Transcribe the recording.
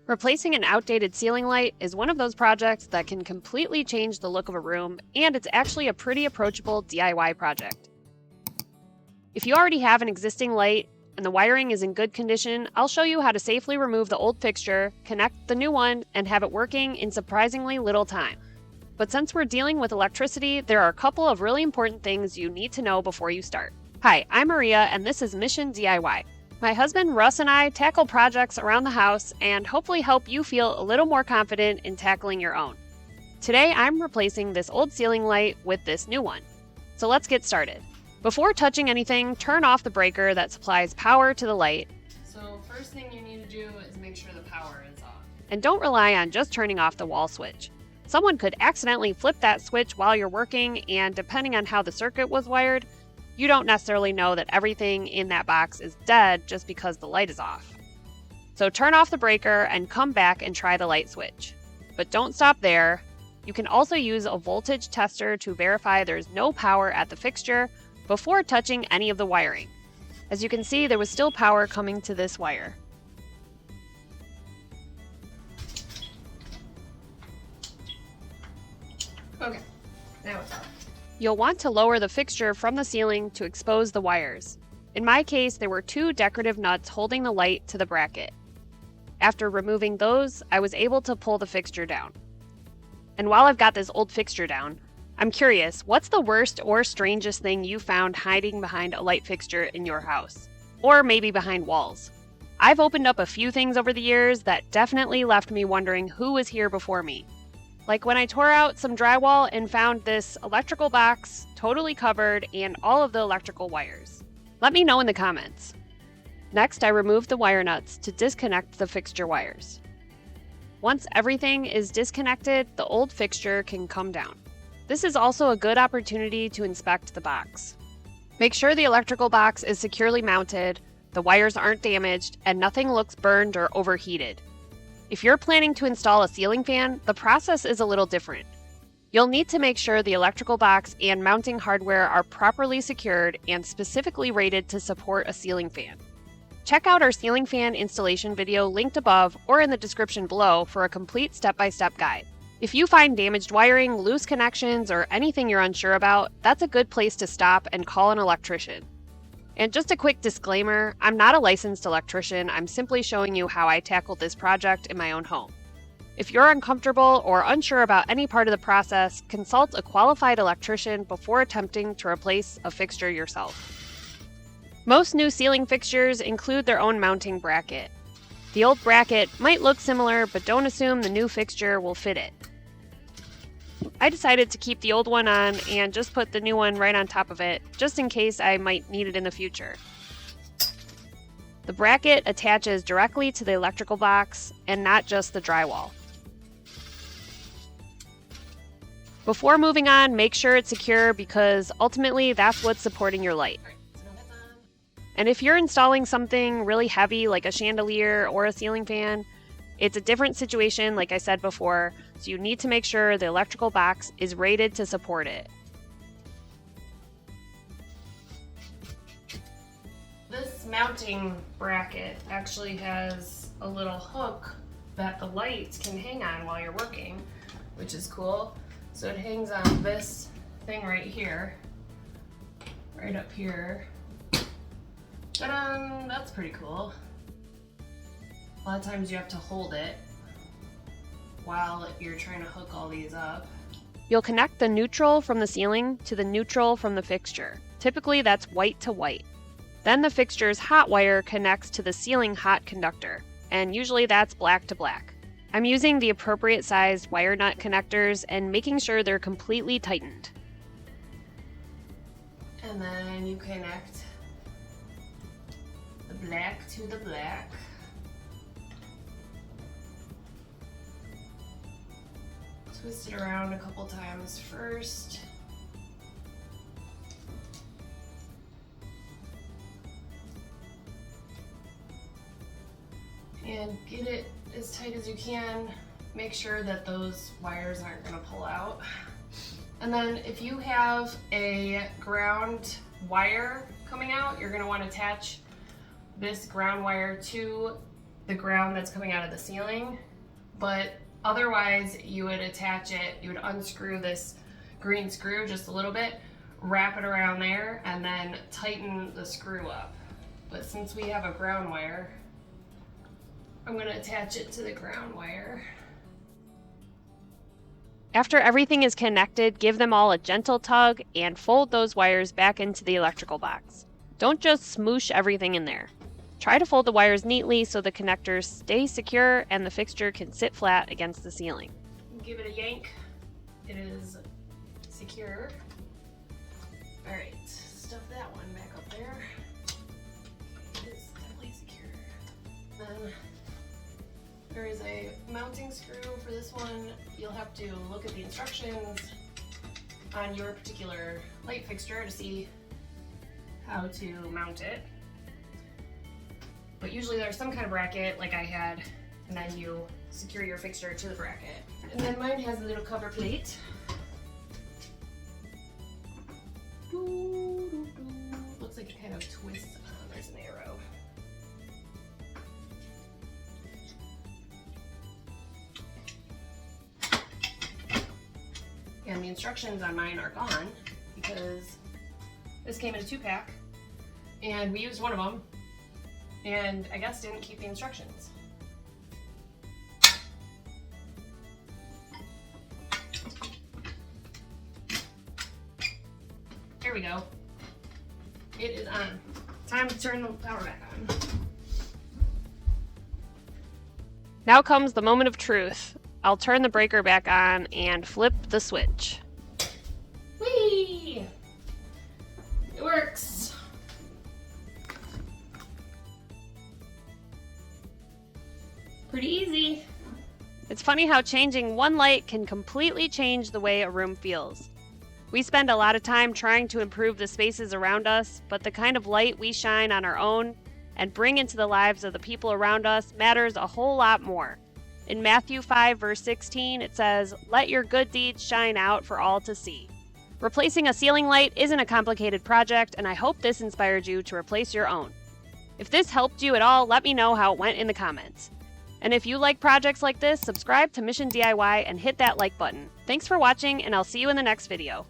Replacing an outdated ceiling light is one of those projects that can completely change the look of a room, and it's actually a pretty approachable DIY project. If you already have an existing light and the wiring is in good condition, I'll show you how to safely remove the old fixture, connect the new one, and have it working in surprisingly little time. But since we're dealing with electricity, there are a couple of really important things you need to know before you start. Hi, I'm Maria, and this is Mission DIY. My husband Russ and I tackle projects around the house and hopefully help you feel a little more confident in tackling your own. Today I'm replacing this old ceiling light with this new one. So let's get started. Before touching anything, turn off the breaker that supplies power to the light. So first thing you need to do is make sure the power is off. And don't rely on just turning off the wall switch. Someone could accidentally flip that switch while you're working, and depending on how the circuit was wired, you don't necessarily know that everything in that box is dead just because the light is off. So turn off the breaker and come back and try the light switch. But don't stop there. You can also use a voltage tester to verify there's no power at the fixture before touching any of the wiring. As you can see, there was still power coming to this wire. Okay, now it's off. You'll want to lower the fixture from the ceiling to expose the wires. In my case, there were two decorative nuts holding the light to the bracket. After removing those, I was able to pull the fixture down. And while I've got this old fixture down, I'm curious, what's the worst or strangest thing you found hiding behind a light fixture in your house? Or maybe behind walls? I've opened up a few things over the years that definitely left me wondering who was here before me. Like when I tore out some drywall and found this electrical box totally covered and all of the electrical wires. Let me know in the comments. Next, I removed the wire nuts to disconnect the fixture wires. Once everything is disconnected, the old fixture can come down. This is also a good opportunity to inspect the box. Make sure the electrical box is securely mounted, the wires aren't damaged, and nothing looks burned or overheated. If you're planning to install a ceiling fan, the process is a little different. You'll need to make sure the electrical box and mounting hardware are properly secured and specifically rated to support a ceiling fan. Check out our ceiling fan installation video linked above or in the description below for a complete step-by-step guide. If you find damaged wiring, loose connections, or anything you're unsure about, that's a good place to stop and call an electrician. And just a quick disclaimer, I'm not a licensed electrician, I'm simply showing you how I tackled this project in my own home. If you're uncomfortable or unsure about any part of the process, consult a qualified electrician before attempting to replace a fixture yourself. Most new ceiling fixtures include their own mounting bracket. The old bracket might look similar, but don't assume the new fixture will fit it. I decided to keep the old one on and just put the new one right on top of it, just in case I might need it in the future. The bracket attaches directly to the electrical box and not just the drywall. Before moving on, make sure it's secure because ultimately that's what's supporting your light. And if you're installing something really heavy like a chandelier or a ceiling fan, it's a different situation, like I said before, so you need to make sure the electrical box is rated to support it. This mounting bracket actually has a little hook that the light can hang on while you're working, which is cool. So it hangs on this thing right here, right up here. Ta-da! That's pretty cool. A lot of times you have to hold it while you're trying to hook all these up. You'll connect the neutral from the ceiling to the neutral from the fixture. Typically that's white to white. Then the fixture's hot wire connects to the ceiling hot conductor, and usually that's black to black. I'm using the appropriate sized wire nut connectors and making sure they're completely tightened. And then you connect the black to the black. Twist it around a couple times first. And get it as tight as you can. Make sure that those wires aren't going to pull out. And then if you have a ground wire coming out, you're going to want to attach this ground wire to the ground that's coming out of the ceiling, but otherwise you would attach it, you would unscrew this green screw just a little bit, wrap it around there, and then tighten the screw up. But since we have a ground wire, I'm going to attach it to the ground wire. After everything is connected, give them all a gentle tug and fold those wires back into the electrical box. Don't just smoosh everything in there. Try to fold the wires neatly so the connectors stay secure and the fixture can sit flat against the ceiling. Give it a yank. It is secure. All right, stuff that one back up there. It is definitely secure. Then there is a mounting screw for this one. You'll have to look at the instructions on your particular light fixture to see how to mount it. But usually there's some kind of bracket like I had, and then you secure your fixture to the bracket. And then mine has a little cover plate. Looks like it kind of twists on. There's an arrow. And the instructions on mine are gone because this came in a 2-pack and we used one of them and I guess didn't keep the instructions. Here we go. It is on. Time to turn the power back on. Now comes the moment of truth. I'll turn the breaker back on and flip the switch. Whee! It works. Pretty easy. It's funny how changing one light can completely change the way a room feels. We spend a lot of time trying to improve the spaces around us, but the kind of light we shine on our own and bring into the lives of the people around us matters a whole lot more. In Matthew 5, verse 16, it says, "Let your good deeds shine out for all to see." Replacing a ceiling light isn't a complicated project, and I hope this inspired you to replace your own. If this helped you at all, let me know how it went in the comments. And if you like projects like this, subscribe to Mission DIY and hit that like button. Thanks for watching, and I'll see you in the next video.